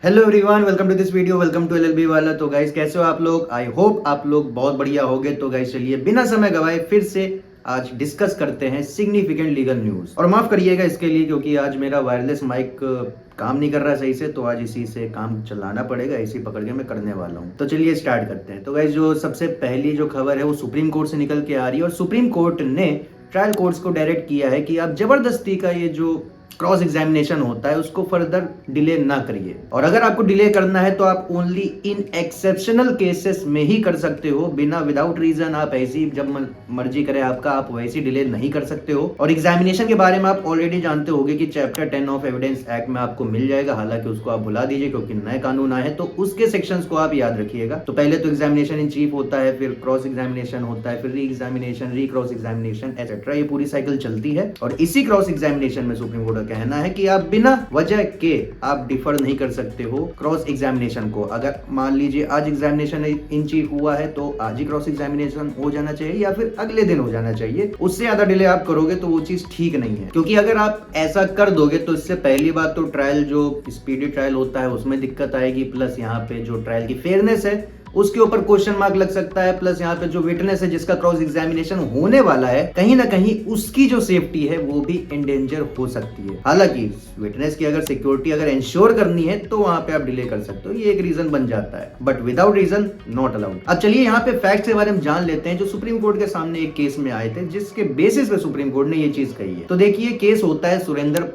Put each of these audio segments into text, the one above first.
Hello everyone, welcome to this video, welcome to LLB वाला। तो guys कैसे हो आप लोग? आई होप आप लोग बहुत बढ़िया होगे। तो गाइस चलिए बिना समय गवाए फिर से आज डिस्कस करते हैं सिग्निफिकेंट लीगल न्यूज। और माफ करिएगा इसके लिए क्योंकि आज मेरा वायरलेस माइक काम नहीं कर रहा सही से, तो आज इसी से काम चलाना पड़ेगा, इसी पकड़ के मैं करने वाला हूँ। तो चलिए स्टार्ट करते हैं। तो गाइस जो सबसे पहली जो खबर है वो सुप्रीम कोर्ट से निकल के आ रही है और सुप्रीम कोर्ट ने ट्रायल कोर्ट्स को डायरेक्ट किया है कि आप जबरदस्ती का ये जो क्रॉस एग्जामिनेशन होता है उसको फर्दर डिले ना करिए। और अगर आपको डिले करना है तो आप ओनली इन एक्सेप्शनल केसेस में ही कर सकते हो, बिना विदाउट रीजन आप ऐसी जब मर्जी करे आपका आप वैसी डिले नहीं कर सकते हो। और एग्जामिनेशन के बारे में आप ऑलरेडी जानते होंगे कि चैप्टर 10 ऑफ एविडेंस एक्ट में आपको मिल जाएगा, हालांकि उसको आप भुला दीजिए क्योंकि नए कानून आए हैं, तो उसके सेक्शंस को आप याद रखिएगा। तो पहले तो एग्जामिनेशन इन चीफ होता है, फिर क्रॉस एग्जामिनेशन होता है, फिर री एग्जामिनेशन, री क्रॉस एग्जामिनेशन एटसेट्रा, ये पूरी साइकिल चलती है। और इसी क्रॉस एग्जामिनेशन में सुप्रीम कोर्ट का कहना है कि आप बिना वजह के आप डिफर नहीं कर सकते हो क्रॉस एग्जामिनेशन को। अगर मान लीजिए आज एग्जामिनेशन इन चीफ हुआ है तो आज ही क्रॉस एग्जामिनेशन हो जाना चाहिए या फिर अगले दिन हो जाना चाहिए। उससे ज्यादा डिले आप करोगे तो वो चीज ठीक नहीं है, क्योंकि अगर आप ऐसा कर दोगे तो इससे पहली बात तो ट्रायल जो स्पीडी ट्रायल होता है उसमें दिक्कत आएगी, प्लस यहाँ पे जो ट्रायल की फेयरनेस है उसके ऊपर क्वेश्चन मार्क लग सकता है, प्लस यहाँ पे जो विटनेस है जिसका क्रॉस एग्जामिनेशन होने वाला है कहीं ना कहीं उसकी जो सेफ्टी है वो भी इंडेंजर हो सकती है। हालांकि विटनेस की अगर सिक्योरिटी अगर इंश्योर करनी है तो वहां पे आप डिले कर सकते हो, ये एक रीजन बन जाता है, but without reason not allowed. अब चलिए यहाँ पे फैक्ट्स के बारे में जान लेते हैं जो सुप्रीम कोर्ट के सामने एक केस में आए थे, जिसके बेसिस पे सुप्रीम कोर्ट ने ये चीज कही है। तो देखिए केस होता है सुरेंद्र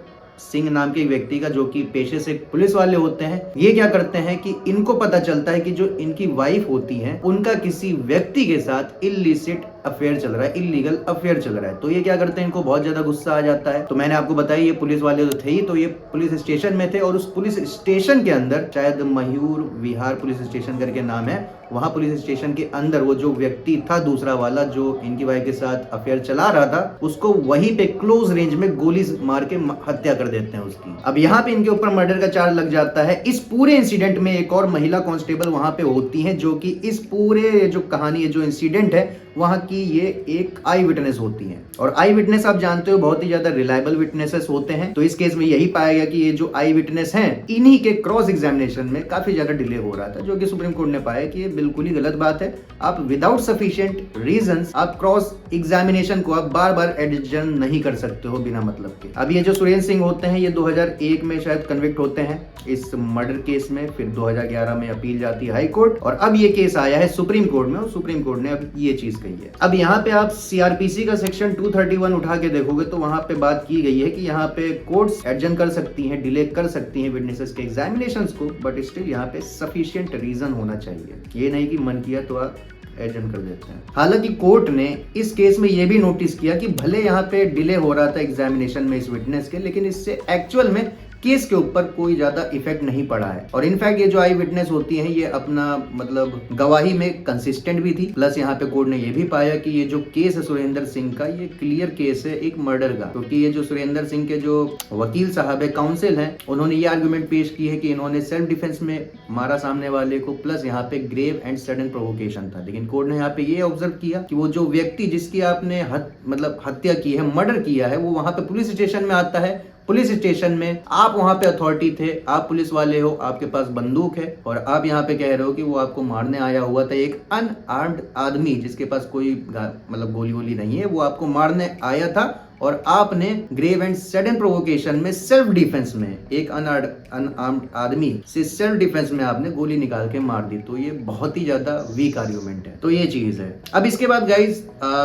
सिंह नाम के एक व्यक्ति का, जो कि पेशे से पुलिस वाले होते हैं। ये क्या करते हैं कि इनको पता चलता है कि जो इनकी वाइफ होती हैं उनका किसी व्यक्ति के साथ इल्लिसिट अफेयर चल रहा है, इलीगल अफेयर चल रहा है। तो ये क्या करते हैं, इनको बहुत ज्यादा गुस्सा आ जाता है। तो मैंने आपको बताया ये पुलिस वाले तो थे ही, तो ये पुलिस स्टेशन में थे और उस पुलिस स्टेशन के अंदर, शायद मयूर विहार पुलिस स्टेशन करके नाम है, वहां पुलिस स्टेशन के अंदर वो जो व्यक्ति था दूसरा वाला जो इनकी वाइफ के साथ अफेयर चला रहा था, उसको वहीं पे क्लोज रेंज में गोली मार के हत्या कर देते हैं उसकी। अब यहाँ पे इनके ऊपर मर्डर का चार्ज लग जाता है। इस पूरे इंसिडेंट में एक और महिला कांस्टेबल वहां पे होती हैं, जो कि इस पूरे जो कहानी है, जो इंसिडेंट है वहां की, ये एक आई विटनेस होती हैं। और आई विटनेस आप जानते हो बहुत ही ज्यादा रिलायबल विटनेसेस होते हैं। तो इस केस में यही पाया गया कि ये जो आई विटनेस हैं इन्हीं के क्रॉस एग्जामिनेशन में काफी ज्यादा डिले हो रहा था, जो कि सुप्रीम कोर्ट ने पाया कि ये बिल्कुल ही गलत बात है। आप विदाउट सफिशिएंट रीजंस आप क्रॉस एग्जामिनेशन को आप बार बार एडजर्न नहीं कर सकते हो बिना मतलब के। अब ये जो सुरेंद्र सिंह होते हैं ये 2001 में शायद कन्विक्ट होते हैं इस मर्डर केस में, फिर 2011 में अपील जाती है हाई कोर्ट और अब ये केस आया है सुप्रीम कोर्ट में और सुप्रीम कोर्ट ने अब ये चीज कही है। अब यहाँ पे आप सीआरपीसी का सेक्शन 231 उठा के देखोगे तो वहां पे बात की गई है कि यहाँ पे कोर्ट्स एडजर्न कर सकती हैं, डिले कर सकती हैं विटनेसेस के एग्जामिनेशंस को, बट स्टिल यहाँ पे सफिशिएंट रीजन होना चाहिए। ये नहीं कि मन किया तो आप एडजर्न कर देते हैं। हालांकि कोर्ट ने इस केस में यह भी नोटिस किया कि भले यहाँ पे डिले हो रहा था एग्जामिनेशन में इस विटनेस के, लेकिन इससे एक्चुअल में केस के ऊपर कोई ज्यादा इफेक्ट नहीं पड़ा है। और इनफैक्ट ये जो आई विटनेस होती है ये अपना मतलब गवाही में कंसिस्टेंट भी थी। प्लस यहाँ पे कोर्ट ने ये भी पाया कि ये जो केस है सुरेंद्र सिंह का, ये क्लियर केस है एक मर्डर का, क्योंकि ये जो सुरेंद्र सिंह के जो वकील साहब है, काउंसिल है, उन्होंने ये आर्गुमेंट पेश की है कि इन्होंने सेल्फ डिफेंस में मारा सामने वाले को, प्लस यहाँ पे ग्रेव एंड सडन प्रोवोकेशन था। लेकिन कोर्ट ने यहाँ पे ये ऑब्जर्व किया कि वो जो व्यक्ति जिसकी आपने मतलब हत्या की है, मर्डर किया है, वो वहां पे पुलिस स्टेशन में आता है। पुलिस स्टेशन में आप वहां पे अथॉरिटी थे, आप पुलिस वाले हो, आपके पास बंदूक है और आप यहाँ पे कह रहे हो कि वो आपको मारने आया हुआ था। एक अनआर्म्ड आदमी जिसके पास कोई मतलब गोली वोली नहीं है, वो आपको मारने आया था और आपने ग्रेव एंड सडन प्रोवोकेशन में सेल्फ डिफेंस में एक अनआर्म्ड आदमी से सेल्फ डिफेंस में आपने गोली निकाल के मार दी। तो ये बहुत ही ज्यादा वीक आर्गुमेंट है। तो ये चीज है। अब इसके बाद गाइस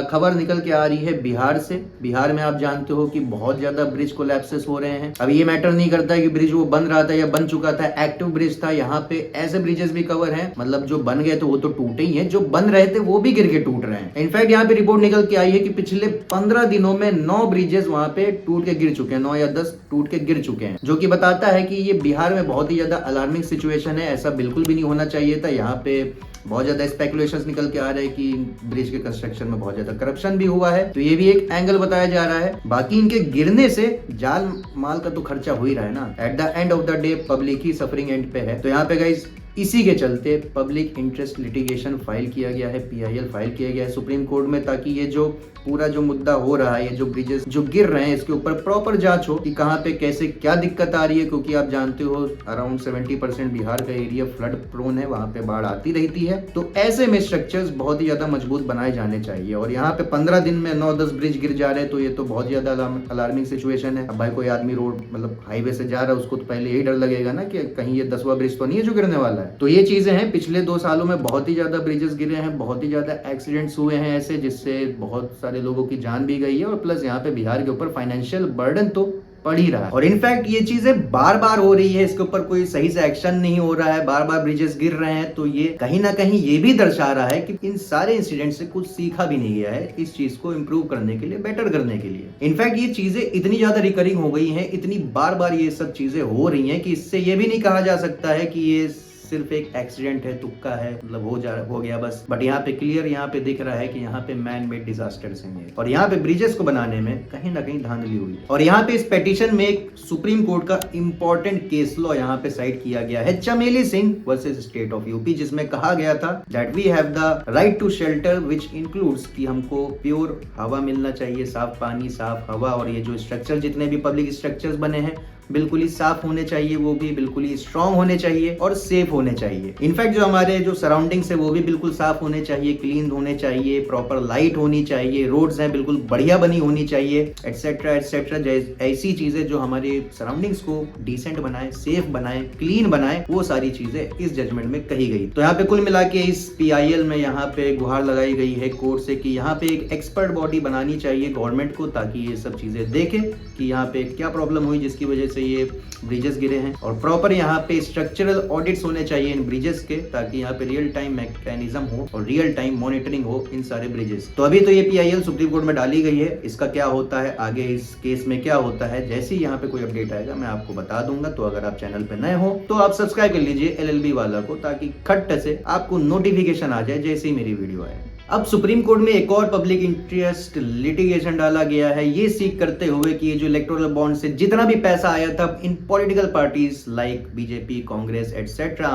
खबर निकल के आ रही है बिहार से। बिहार में आप जानते हो कि बहुत ज्यादा ब्रिज कोलैप्सेस हो रहे हैं। अब ये मैटर नहीं करता कि ब्रिज वो बन रहा था या बन चुका था, एक्टिव ब्रिज था। यहाँ पे ऐसे ब्रिजेस भी कवर हैं, मतलब जो बन गए थे वो तो टूटे ही हैं, जो बन रहे थे वो भी गिर के टूट रहे हैं। इनफैक्ट यहाँ पे रिपोर्ट निकल के आई है कि पिछले 15 दिनों में 9 ब्रिजेस वहां पे टूट के गिर चुके हैं, 9 या 10 टूट के गिर चुके हैं, जो कि बताता है कि ये बिहार में बहुत ही ज्यादा अलार्मिंग सिचुएशन है। ऐसा बिल्कुल भी नहीं होना चाहिए था। यहाँ पे बहुत ज्यादा स्पेकुलेशंस निकल के आ रहे हैं कि ब्रिज के कंस्ट्रक्शन में बहुत ज्यादा करप्शन भी हुआ है, तो ये भी एक एंगल बताया जा रहा है। बाकी इनके गिरने से जान माल का तो खर्चा हो ही रहा है ना। At the end of the day public he suffering and पे है। तो यहाँ पे गाइस इसी के चलते पब्लिक इंटरेस्ट लिटिगेशन फाइल किया गया है, PIL फाइल किया गया है सुप्रीम कोर्ट में, ताकि ये जो पूरा जो मुद्दा हो रहा है, ये जो ब्रिजेस जो गिर रहे हैं, इसके ऊपर प्रॉपर जांच हो कि कहाँ पे कैसे क्या दिक्कत आ रही है। क्योंकि आप जानते हो अराउंड 70% बिहार का एरिया फ्लड प्रोन है, वहां पे बाढ़ आती रहती है। तो ऐसे में स्ट्रक्चर्स बहुत ही ज्यादा मजबूत बनाए जाने चाहिए। और यहाँ पे 15 दिन में 9-10 ब्रिज गिर जा रहे हैं, तो ये तो बहुत ज्यादा अलार्मिंग सिचुएशन है। अब भाई कोई आदमी रोड मतलब हाईवे से जा रहा है, उसको तो पहले यही डर लगेगा ना कि कहीं ये 10वां ब्रिज तो नहीं है जो गिरने वाला है। तो ये चीजें हैं, पिछले 2 सालों में बहुत ही ज्यादा ब्रिजेस गिरे हैं, बहुत ही ज्यादा एक्सीडेंट्स हुए हैं ऐसे, जिससे बहुत सारे लोगों की जान भी गई है। और प्लस यहाँ पे बिहार के ऊपर फाइनेंशियल बर्डन तो पड़ ही रहा है। और इनफैक्ट ये चीजें बार बार हो रही है, इसके ऊपर कोई सही से एक्शन नहीं हो रहा है, बार बार ब्रिजेस गिर रहे हैं। तो ये कहीं ना कहीं ये भी दर्शा रहा है कि इन सारे इंसिडेंट से कुछ सीखा भी नहीं गया है इस चीज को इम्प्रूव करने के लिए, बेटर करने के लिए। इनफैक्ट ये चीजें इतनी ज्यादा रिकरिंग हो गई हैं, इतनी बार बार ये सब चीजें हो रही हैं कि इससे ये भी नहीं कहा जा सकता है कि ये सिर्फ एक एक्सीडेंट है, तुक्का है, मतलब हो गया बस। बट यहाँ पे क्लियर यहाँ पे दिख रहा है कि यहाँ पे मैन मेड डिजास्टर्स हैं और यहाँ पे ब्रिजेस को बनाने में कहीं ना कहीं धांधली हुई है। और यहाँ पे इस पेटिशन में एक सुप्रीम कोर्ट का इंपॉर्टेंट केस लॉ यहाँ पे साइड किया गया है, Chameli Singh versus state of UP, जिसमें कहा गया था that we have the right to shelter which includes कि हमको प्योर हवा मिलना चाहिए, साफ पानी, साफ हवा। और ये जो स्ट्रक्चर जितने भी पब्लिक स्ट्रक्चर्स बने हैं बिल्कुल ही साफ होने चाहिए, वो भी बिल्कुल ही स्ट्रॉन्ग होने चाहिए और सेफ होने चाहिए। इनफैक्ट जो हमारे जो सराउंडिंग्स है वो भी बिल्कुल साफ होने चाहिए, क्लीन होने चाहिए, प्रॉपर लाइट होनी चाहिए, रोड्स हैं बिल्कुल बढ़िया बनी होनी चाहिए, एटसेट्रा एटसेट्रा। ऐसी चीजें जो हमारे सराउंडिंग्स को डिसेंट बनाए, सेफ बनाए, क्लीन बनाए, वो सारी चीजें इस जजमेंट में कही गई। तो यहाँ पे कुल मिला के इस PIL में यहाँ पे गुहार लगाई गई है कोर्ट से कि यहाँ पे एक एक्सपर्ट बॉडी बनानी चाहिए गवर्नमेंट को, ताकि ये सब चीजें देखे कि यहाँ पे क्या प्रॉब्लम हुई जिसकी वजह से ये ब्रिजेस गिरे हैं। और प्रॉपर यहाँ पे स्ट्रक्चरल ऑडिट्स होने चाहिए इन ब्रिजेस के, ताकि यहाँ पे रियल टाइम मैकेनिज्म हो और रियल टाइम मॉनिटरिंग हो इन सारे ब्रिजेस। तो अभी तो ये PIL सुप्रीम कोर्ट में डाली गई है, इसका क्या होता है आगे, इस केस में क्या होता है, जैसे ही यहाँ पे कोई अपडेट आएगा मैं आपको बता दूंगा। तो अगर आप चैनल पे नए हो तो आप सब्सक्राइब कर लीजिए LLB वाला को, ताकि खट से आपको नोटिफिकेशन आ जाए जैसे ही मेरी वीडियो आए। अब सुप्रीम कोर्ट में एक और पब्लिक इंटरेस्ट लिटिगेशन डाला गया है, ये सीख करते हुए कि ये जो इलेक्टोरल बॉन्ड से जितना भी पैसा आया था इन political parties like BJP, Congress etcetera,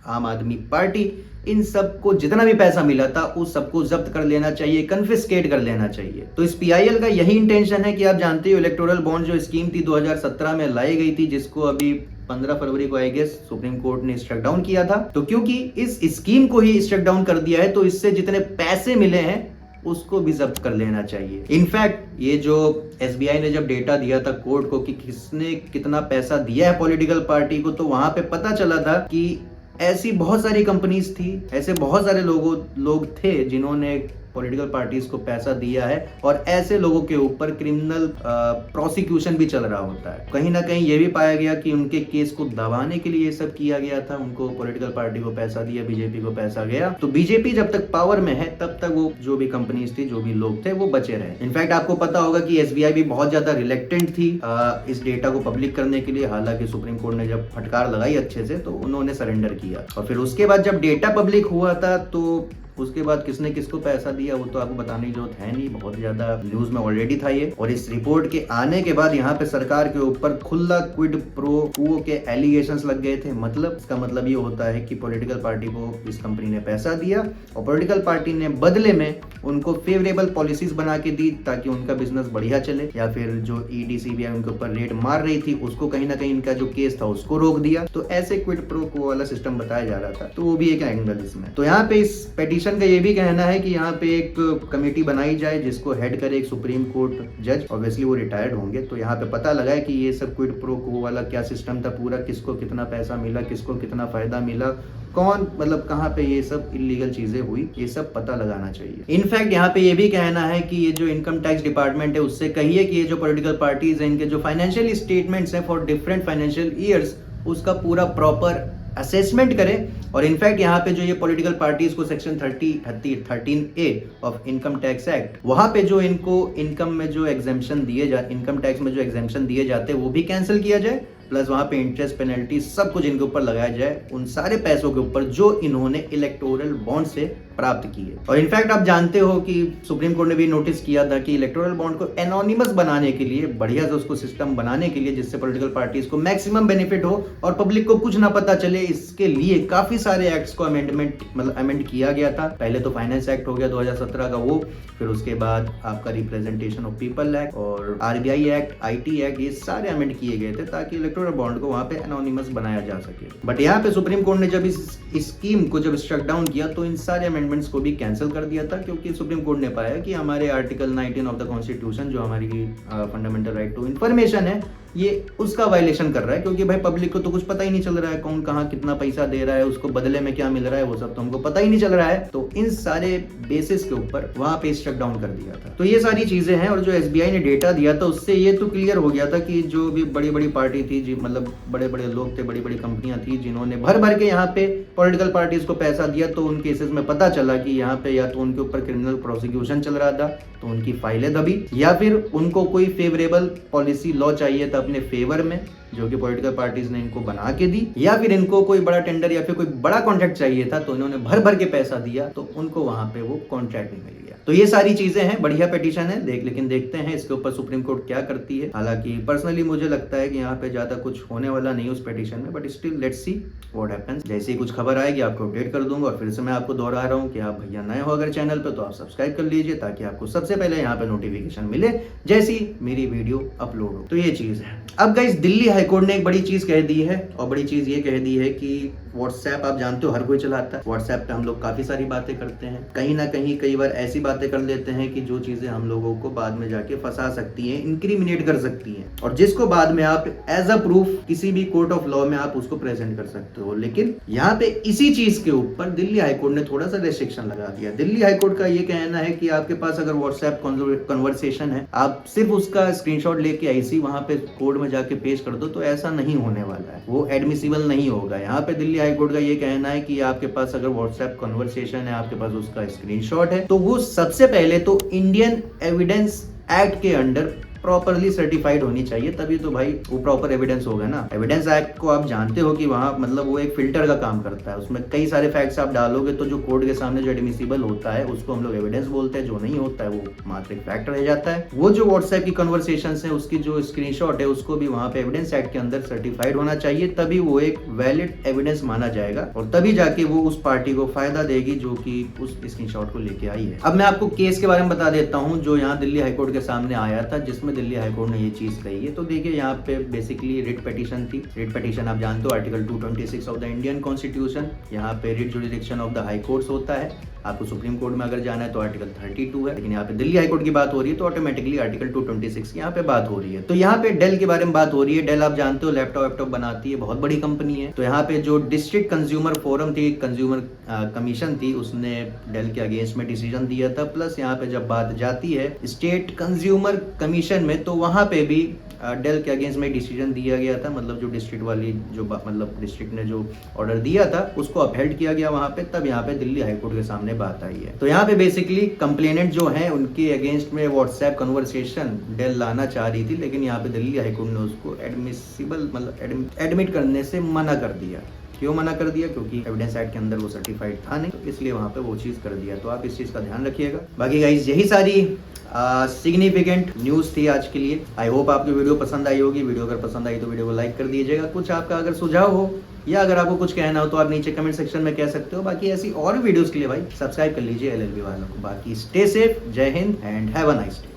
आम आदमी पार्टी, इन सबको जितना भी पैसा मिला था उस सबको जब्त कर लेना चाहिए, कन्फिस्केट कर लेना चाहिए। तो इस PIL का यही इंटेंशन है कि आप जानते हो इलेक्टोरल बॉन्ड जो स्कीम थी 2017 में लाई गई थी, जिसको अभी 15 फरवरी को आई गेस सुप्रीम कोर्ट ने स्ट्रक डाउन किया था। तो क्योंकि इस स्कीम को ही स्ट्रक डाउन कर दिया है, तो इससे जितने पैसे मिले हैं उसको भी जब्त कर लेना चाहिए। इनफैक्ट ये जो SBI ने जब डेटा दिया था कोर्ट को कि किसने कितना पैसा दिया है पॉलिटिकल पार्टी को, तो वहां पे पता चला था कि ऐसी बहुत सारी कंपनीज थी, ऐसे बहुत सारे लोग थे जिन्होंने पॉलिटिकल पार्टीज को पैसा दिया है, और ऐसे लोगों के ऊपर क्रिमिनल प्रोसिक्यूशन भी चल रहा होता है। कहीं ना कहीं ये भी पाया गया कि उनके केस को दबाने के लिए ये सब किया गया था, उनको पॉलिटिकल पार्टी को पैसा दिया, BJP को पैसा गया। तो BJP जब तक पावर में है तब तक वो जो भी कंपनीज थी, जो भी लोग थे, वो बचे रहे। इनफैक्ट आपको पता होगा कि SBI भी बहुत ज्यादा रिलेक्टेंट थी इस डेटा को पब्लिक करने के लिए, हालांकि सुप्रीम कोर्ट ने जब फटकार लगाई अच्छे से तो उन्होंने सरेंडर किया। और फिर उसके बाद जब डेटा पब्लिक हुआ था तो उसके बाद किसने किसको पैसा दिया वो तो आपको बताने की जरूरत है नहीं, बहुत ज्यादा न्यूज में ऑलरेडी था ये। और इस रिपोर्ट के आने के बाद यहाँ पे सरकार के ऊपर खुला क्विड प्रो क्वो के एलिगेशंस लग गए थे। मतलब इसका मतलब ये होता है कि पॉलिटिकल पार्टी को इस कंपनी ने पैसा दिया और पॉलिटिकल पार्टी ने बदले में उनको फेवरेबल पॉलिसीज बना के दी ताकि उनका बिजनेस बढ़िया चले, या फिर जो ED CBI उनके ऊपर रेड मार रही थी उसको कहीं ना कहीं इनका जो केस था उसको रोक दिया। तो ऐसे क्विड प्रो क्वो वाला सिस्टम बताया जा रहा था, तो वो भी एक एंगल इसमें। तो यहाँ पे इस पेटिशन का ये भी कहना है कि यहाँ पे एक कमेटी बनाई जाए जिसको हेड करे एक सुप्रीम कोर्ट जज, ऑब्वियसली वो रिटायर्ड होंगे। तो यहाँ पे पता लगा है कि ये सब क्विड प्रो क्वो वाला क्या सिस्टम था पूरा, किसको कितना पैसा मिला, किसको कितना फायदा मिला, कौन मतलब कहाँ पे ये सब इलीगल चीजें हुई, ये सब पता लगाना चाहिए। इनफैक्ट यहाँ पे ये भी कहना है कि ये जो इनकम टैक्स डिपार्टमेंट है उससे कहिए कि ये जो पॉलिटिकल पार्टीज हैं इनके जो फाइनेंशियल स्टेटमेंट्स हैं फॉर डिफरेंट फाइनेंशियल ईयर्स उसका पूरा प्रॉपर असेसमेंट करें। और इनफैक्ट यहाँ पे जो ये पॉलिटिकल पार्टीज को section 13A of income tax act, वहां पे जो इनको इनकम में जो एग्जेम्पशन इनकम टैक्स में जो एग्जेम्पशन दिए जाते हैं वो भी कैंसिल किया जाए, प्लस वहां पे इंटरेस्ट पेनल्टी सब कुछ इनके ऊपर लगाया जाए उन सारे पैसों के ऊपर जो इन्होंने इलेक्टोरल बॉन्ड से प्राप्त किए। और इनफैक्ट आप जानते हो कि सुप्रीम कोर्ट ने भी नोटिस किया था कि इलेक्टोरल बॉन्ड को एनोनिमस बनाने के लिए, बढ़िया से उसको सिस्टम बनाने के लिए जिससे पॉलिटिकल पार्टीज को मैक्सिमम बेनिफिट हो और पब्लिक को कुछ ना पता चले, इसके लिए काफी सारे एक्ट्स को अमेंड किया गया था। पहले तो फाइनेंस एक्ट हो गया 2017 का वो, फिर उसके बाद आपका रिप्रेजेंटेशन ऑफ पीपल एक्ट और आरबीआई एक्ट, आईटी एक्ट, ये सारे अमेंड किए गए थे ताकि इलेक्टोरल बॉन्ड को वहां पे एनोनिमस बनाया जा सके। बट यहाँ पे सुप्रीम कोर्ट ने जब इस स्कीम को जब स्ट्रक डाउन किया तो इन सारे अमेंडमेंट्स को भी कैंसिल कर दिया था, क्योंकि सुप्रीम कोर्ट ने पाया कि हमारे आर्टिकल 19 ऑफ द कॉन्स्टिट्यूशन, जो हमारी फंडामेंटल राइट टू इंफॉर्मेशन है, ये उसका वायलेशन कर रहा है। क्योंकि भाई पब्लिक को तो कुछ पता ही नहीं चल रहा है, कौन कहाँ कितना पैसा दे रहा है, उसको बदले में क्या मिल रहा है, वो सब तो हमको पता ही नहीं चल रहा है। तो इन सारे बेसिस के ऊपर वहां पे स्ट्रक डाउन कर दिया था। तो ये सारी चीजें हैं। और जो एसबीआई ने डेटा दिया था उससे ये तो क्लियर हो गया था कि जो भी बड़ी बड़ी पार्टी थी, मतलब बड़े बड़े लोग थे, बड़ी बड़ी कंपनियां थी जिन्होंने भर भर के यहाँ पे पॉलिटिकल पार्टीज को पैसा दिया, तो उन केसेस में पता चला कि यहाँ पे या तो उनके ऊपर क्रिमिनल प्रोसिक्यूशन चल रहा था तो उनकी फाइलें दबी, या फिर उनको कोई फेवरेबल पॉलिसी लॉ चाहिए था अपने फेवर में जो कि पॉलिटिकल पार्टीज ने इनको बना के दी, या फिर इनको कोई बड़ा टेंडर या फिर कोई बड़ा कॉन्ट्रैक्ट चाहिए था तो इन्होंने भर भर के पैसा दिया तो उनको वहां पे वो कॉन्ट्रैक्ट नहीं मिल गया। तो ये सारी चीजें हैं, बढ़िया पिटीशन है, लेकिन देखते हैं इसके ऊपर सुप्रीम कोर्ट क्या करती है। हालांकि पर्सनली मुझे लगता है कि यहाँ पे ज्यादा कुछ होने वाला नहीं उस पिटीशन में, but still let's see what happens. जैसे ही कुछ खबर आएगी आपको अपडेट कर दूंगा। और फिर से मैं आपको दोहरा रहा हूँ कि आप भैया नए हो अगर चैनल पे तो आप सब्सक्राइब कर लीजिए ताकि आपको सबसे पहले यहाँ पे नोटिफिकेशन मिले जैसी मेरी वीडियो अपलोड हो। तो ये चीज है। अब गाइस दिल्ली हाईकोर्ट ने एक बड़ी चीज कह दी है, और बड़ी चीज ये कह दी है कि व्हाट्सएप आप जानते हो हर कोई चलाता है। व्हाट्सएप पे हम लोग काफी सारी बातें करते हैं, कहीं ना कहीं कई बार ऐसी बातें कर लेते हैं कि जो चीजें हम लोगों को बाद में जाके फंसा सकती हैं, इंक्रिमिनेट कर सकती हैं, और जिसको बाद में आप एज अ प्रूफ किसी भी कोर्ट ऑफ लॉ में आप उसको प्रेजेंट कर सकते हो। लेकिन यहाँ पे इसी चीज के ऊपर दिल्ली हाईकोर्ट ने थोड़ा सा रेस्ट्रिक्शन लगा दिया। दिल्ली हाईकोर्ट का ये कहना है कि आपके पास अगर व्हाट्सएप कन्वर्सेशन है, आप सिर्फ उसका स्क्रीनशॉट लेके ऐसी वहां पे कोर्ट में जाके पेश कर दो तो ऐसा नहीं होने वाला है, वो एडमिसिबल नहीं होगा। यहाँ पे दिल्ली हाईकोर्ट का ये कहना है कि आपके पास अगर व्हाट्सएप कन्वर्सेशन है, आपके पास उसका स्क्रीनशॉट है, तो वो सबसे पहले तो इंडियन एविडेंस एक्ट के अंडर प्रॉपरली सर्टिफाइड होनी चाहिए, तभी तो भाई वो प्रॉपर एविडेंस होगा ना। एविडेंस एक्ट को आप जानते हो कि वहां मतलब वो एक फिल्टर का काम करता है, उसमें कई सारे फैक्ट्स आप डालोगे तो जो कोर्ट के सामने जो एडमिसिबल होता है उसको हम लोग एविडेंस बोलते हैं, जो नहीं होता है वो मात्र एक फैक्ट रह जाता है। वो जो व्हाट्सएप की कन्वर्सेशंस है उसकी जो स्क्रीनशॉट है उसको भी वहां पे एविडेंस एक्ट के अंदर सर्टिफाइड होना चाहिए, तभी वो एक वैलिड एविडेंस माना जाएगा और तभी जाके वो उस पार्टी को फायदा देगी जो कि उस स्क्रीनशॉट को लेके आई है। अब मैं आपको केस के बारे में बता देता हूँ जो यहाँ दिल्ली हाईकोर्ट के सामने आया था, जिसमें दिल्ली हाईकोर्ट ने ये चीज कही है। तो देखिए यहाँ पे बेसिकली रिट पिटीशन थी। रिट पिटीशन आप जानते हो article 226 of the Indian constitution, यहाँ पे writ jurisdiction of the high courts होता है। आपको सुप्रीम कोर्ट में अगर जाना है तो आर्टिकल 32 है, लेकिन यहाँ पे दिल्ली हाईकोर्ट की बात हो रही है तो ऑटोमेटिकली आर्टिकल 226 की यहाँ पे बात हो रही है। तो यहाँ पे डेल के बारे में बात हो रही है। डेल आप जानते हो लैपटॉप बनाती है, बहुत बड़ी कंपनी है। तो यहाँ पे जो डिस्ट्रिक्ट कंज्यूमर फोरम थी, कंज्यूमर कमीशन थी, उसने डेल के अगेंस्ट में डिसीजन दिया था। प्लस यहाँ पे जब बात जाती है स्टेट कंज्यूमर कमीशन में तो वहां पे भी डेल के अगेंस्ट में डिसीजन दिया गया था, मतलब जो डिस्ट्रिक्ट वाली जो मतलब डिस्ट्रिक्ट ने जो ऑर्डर दिया था उसको अपहेल्ड किया गया वहां पे, तब यहाँ पे दिल्ली हाईकोर्ट के सामने बात आई है। तो यहाँ पे बेसिकली कंप्लेनेंट जो है उनके अगेंस्ट में व्हाट्सएप कन्वर्सेशन डेल लाना चाह रही थी, लेकिन यहाँ पे दिल्ली हाईकोर्ट ने उसको एडमिसिबल मतलब एडमिट करने से मना कर दिया। क्यों मना कर दिया? क्योंकि एविडेंस एक्ट के अंदर वो सर्टिफाइड था नहीं, तो इसलिए वहां पे वो चीज कर दिया। तो आप इस चीज का ध्यान रखिएगा। बाकी गाइस यही सारी सिग्निफिकेंट न्यूज थी आज के लिए। आई होप आपको वीडियो पसंद आई होगी। वीडियो अगर पसंद आई तो वीडियो को लाइक कर दीजिएगा। कुछ आपका अगर सुझाव हो या अगर आपको कुछ कहना हो तो आप नीचे कमेंट सेक्शन में कह सकते हो। बाकी ऐसी और वीडियोस के लिए भाई सब्सक्राइब कर लीजिए LLB वालों को। बाकी स्टे सेफ, जय Hind and have a nice day.